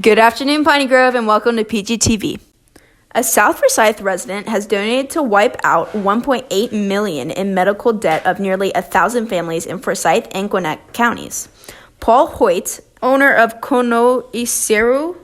Good afternoon, Piney Grove, and welcome to PGTV. A South Forsyth resident has donated to wipe out $1.8 million in medical debt of nearly 1,000 families in Forsyth and Gwinnett counties. Paul Hoyt, owner of Konoiseru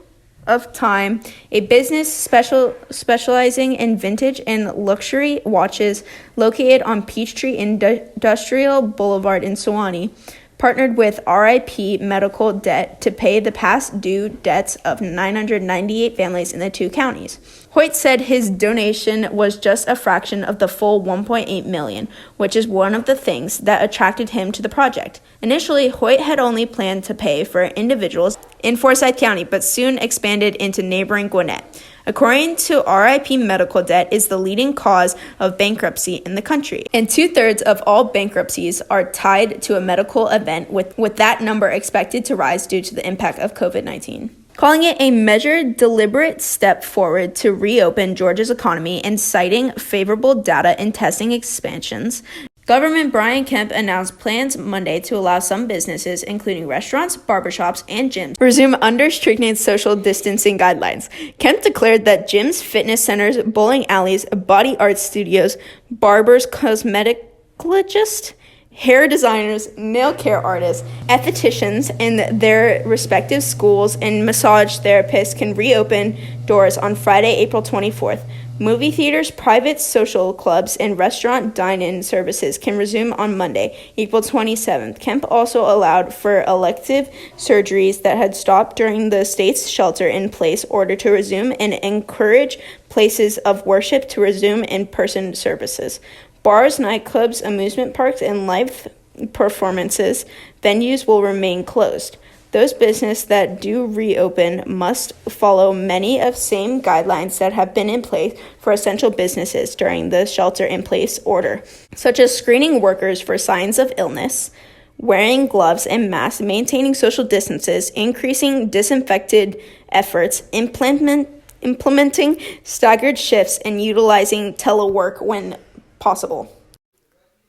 of Time, a business specializing in vintage and luxury watches located on Peachtree Industrial Boulevard in Sewanee, partnered with RIP Medical Debt to pay the past due debts of 998 families in the two counties. Hoyt said his donation was just a fraction of the full $1.8 million, which is one of the things that attracted him to the project. Initially, Hoyt had only planned to pay for individuals in Forsyth County, but soon expanded into neighboring Gwinnett. According to RIP Medical Debt is the leading cause of bankruptcy in the country, and 2/3 of all bankruptcies are tied to a medical event, with that number expected to rise due to the impact of COVID-19. Calling it a measured, deliberate step forward to reopen Georgia's economy and citing favorable data and testing expansions, Governor Brian Kemp announced plans Monday to allow some businesses, including restaurants, barbershops, and gyms, resume under stringent social distancing guidelines. Kemp declared that gyms, fitness centers, bowling alleys, body art studios, barbers, cosmetologists, hair designers, nail care artists, estheticians, and their respective schools and massage therapists can reopen doors on Friday, April 24th. Movie theaters, private social clubs, and restaurant dine-in services can resume on Monday, April 27th. Kemp also allowed for elective surgeries that had stopped during the state's shelter-in-place order to resume and encourage places of worship to resume in-person services. Bars, nightclubs, amusement parks, and live performances venues will remain closed. Those businesses that do reopen must follow many of same guidelines that have been in place for essential businesses during the shelter-in-place order, such as screening workers for signs of illness, wearing gloves and masks, maintaining social distances, increasing disinfected efforts, implementing staggered shifts, and utilizing telework when possible.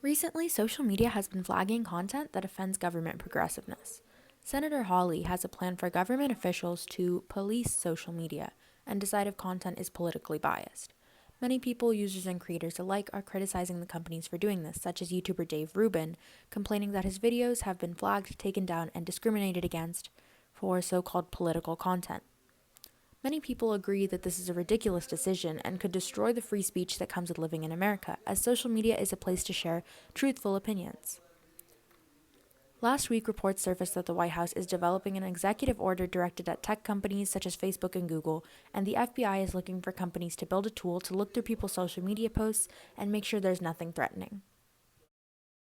Recently, social media has been flagging content that offends government progressiveness. Senator Hawley has a plan for government officials to police social media and decide if content is politically biased. Many people, users and creators alike, are criticizing the companies for doing this, such as YouTuber Dave Rubin, complaining that his videos have been flagged, taken down, and discriminated against for so-called political content. Many people agree that this is a ridiculous decision and could destroy the free speech that comes with living in America, as social media is a place to share truthful opinions. Last week, reports surfaced that the White House is developing an executive order directed at tech companies such as Facebook and Google, and the FBI is looking for companies to build a tool to look through people's social media posts and make sure there's nothing threatening.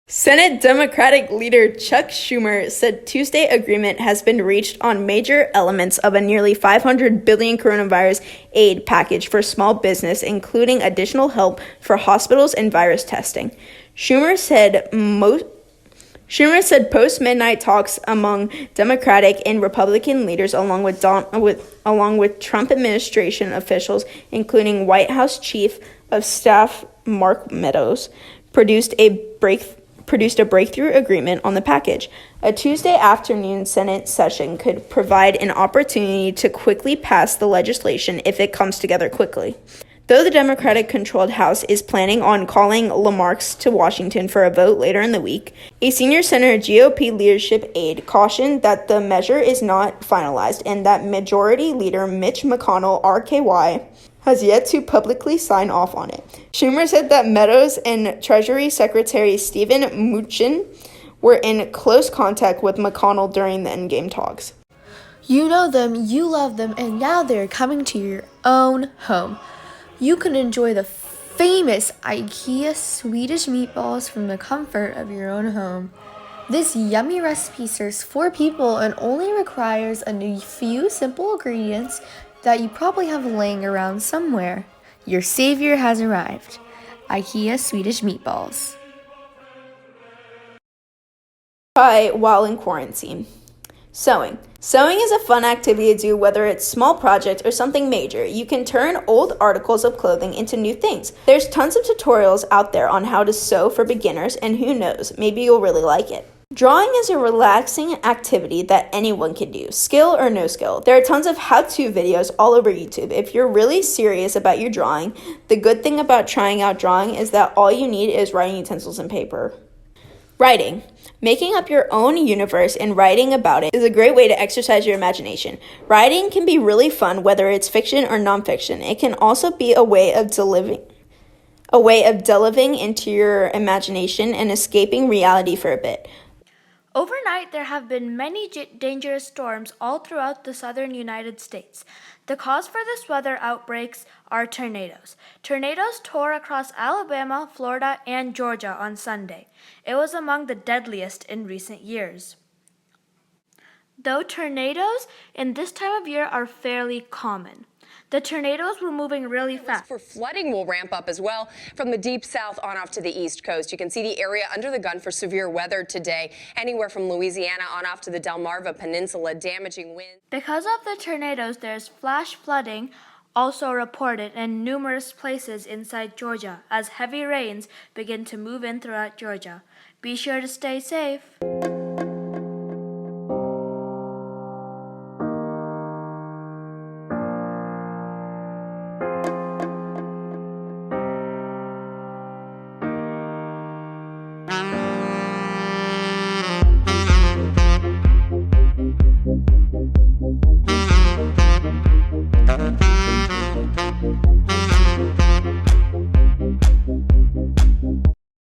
Senate Democratic leader Chuck Schumer said Tuesday agreement has been reached on major elements of a nearly $500 billion coronavirus aid package for small business, including additional help for hospitals and virus testing. Schumer said post-midnight talks among Democratic and Republican leaders, along with Trump administration officials, including White House Chief of Staff Mark Meadows, produced a breakthrough agreement on the package. A Tuesday afternoon Senate session could provide an opportunity to quickly pass the legislation if it comes together quickly. Though the Democratic-controlled House is planning on calling Lamarck's to Washington for a vote later in the week, a senior Senate GOP leadership aide cautioned that the measure is not finalized and that Majority Leader Mitch McConnell, RKY, has yet to publicly sign off on it. Schumer said that Meadows and Treasury Secretary Steven Mnuchin were in close contact with McConnell during the endgame talks. You know them, you love them, and now they're coming to your own home. You can enjoy the famous IKEA Swedish meatballs from the comfort of your own home. This yummy recipe serves 4 people and only requires a few simple ingredients that you probably have laying around somewhere. Your savior has arrived. IKEA Swedish meatballs. Try while in quarantine. Sewing. Sewing is a fun activity to do, whether it's a small project or something major. You can turn old articles of clothing into new things. There's tons of tutorials out there on how to sew for beginners, and who knows, maybe you'll really like it. Drawing is a relaxing activity that anyone can do, skill or no skill. There are tons of how-to videos all over YouTube. If you're really serious about your drawing, the good thing about trying out drawing is that all you need is writing utensils and paper. Writing. Making up your own universe and writing about it is a great way to exercise your imagination. Writing can be really fun, whether it's fiction or nonfiction. It can also be a way of delving into your imagination and escaping reality for a bit. Overnight, there have been many dangerous storms all throughout the southern United States. The cause for this weather outbreaks are tornadoes. Tornadoes tore across Alabama, Florida, and Georgia on Sunday. It was among the deadliest in recent years. Though tornadoes in this time of year are fairly common, the tornadoes were moving really fast. For flooding will ramp up as well from the deep south on off to the east coast. You can see the area under the gun for severe weather today, anywhere from Louisiana on off to the Delmarva Peninsula, damaging winds. Because of the tornadoes, there's flash flooding also reported in numerous places inside Georgia as heavy rains begin to move in throughout Georgia. Be sure to stay safe.